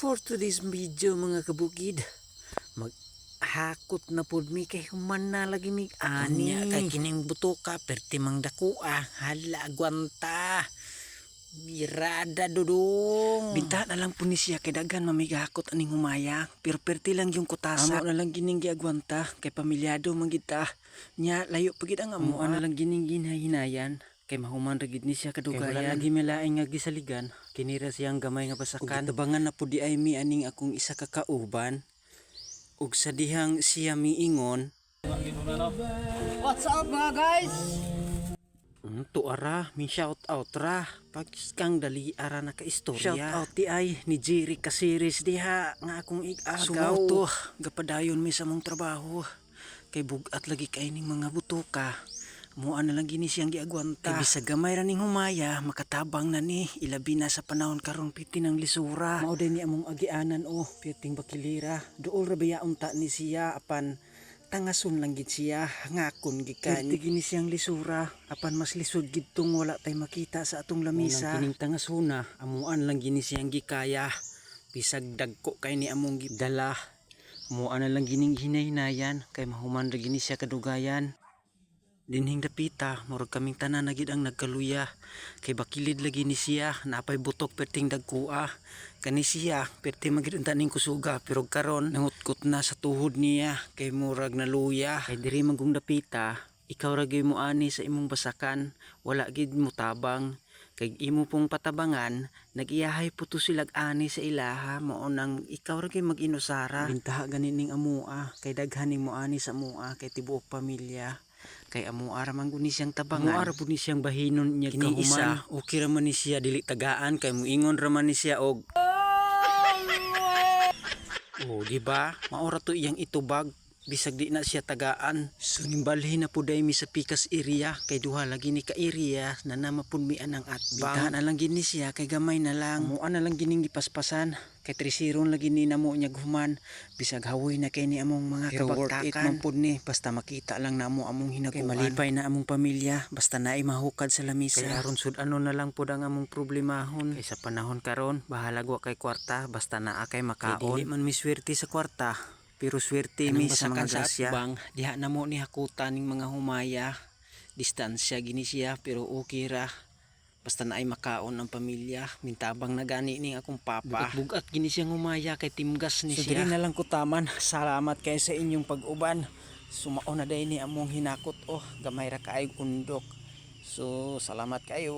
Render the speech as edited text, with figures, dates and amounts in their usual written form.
For today's video mga kabukid, maghakot na pod mi kay human na lagi mig ani. Anya kay kining butuka perti mang dakua hala agwanta. Birada dudong. Binta na lang po ni siya kay daghan mamigakot aning humaya, pero perti lang yung kutasa. Amo na lang gining giagwanta kay pamilyado man gid ta. Nya layo pagid ang amo na lang gining ginahinayan. Kay mahuman ra gid ni siya kadugayan. Kay wala lagi milaing nga gisaligan, kinira siyang gamay nga basakan. Ug tabangan na pud di ay mi aning akong isa ka kauban. Ug sa dihang siya miingon, What's up mga guys? tuara, min shout out ra. Pag kang dali ara na ka istorya. Shout out ti ay ni Jerry ka series diha nga akong igagaw. Sumuto, gapadayon mi sa mong trabaho. Kay bugat lagi kay ning mga butuka. Muan na lang gini siyang giagwanta. Kay bisag gamay ra ning humaya, makatabang na ni. Ilabi na sa panahon karon piti ng lisura. Mao din ni among agianan piting bakilira. Duol ra bayaon ta ni siya apan tangason lang gid siya, ngakon gikan. Piti gini siyang lisura apan mas lisod gid tong wala tay makita sa atong lamisa. Kining tangasona, amuan lang gini siyang gikaya. Bisag dagko kay ni among gidala. Amuan na lang gining hinay-hinayan kay mahuman ra gini siya kadugayan. Dinhing dapita, murag kaming tanan na gid ang nagkaluya. Kay bakilid lagi ni siya, napay butok perting dagkua. Kani siya, perti magid unta ning kusuga, pero karon nangutkot na sa tuhod niya, kay murag naluya. Kay diri magong dapita, ikaw ra gyud mo ani sa imong basakan, wala gid mo tabang. Kay imo pong patabangan, nagiyahay puto silag ani sa ilaha, mao nang ikaw ra gyud mag-inusara. Bintaha ganin ning amua, kay daghan ning mo ani sa amua, kay tibuok pamilya. Kay amo ara man guni siyang tabangan. Amo ara pud ni siyang bahinon niya kahuman. Kini isa, okay ra man ni siya dili tagaan kay muingon ra man ni siya og di ba? Maora to iyang itubag bisag di na siya tagaan. So nimbalhin na pud mi sa pikas area kay duha lagi ni ka area na namapud mi anang atbang. Bita na lang gini siya kay gamay na lang. Amuan na lang gining gipaspasan kay trisiron lagi ni namo niya human bisag hawoy na kay ni among mga kabagtakan. Worth it man pud ni basta makita lang namo among hinaguan. Kay malipay na among pamilya basta naay mahukad sa lamisa. Kay aron sud ano na lang pud ang among problemahon. Kay sa panahon karon bahala gwa kay kwarta basta naa kay makaon. Kay dili man mi swerte sa kwarta. Pero swerte mi sa mga grasya. Diha na mo ni hakutan ning mga humaya. Distansya gini siya pero okay ra. Basta naay makaon ang pamilya. Mintabang na gani ning akong papa. Bugat gini siyang humaya kay timgas ni siya. So diri na lang kutaman. Salamat kay sa inyong pag-uban. Sumao na day ni among hinakot. Gamay ra kaayong undok. So salamat kayo.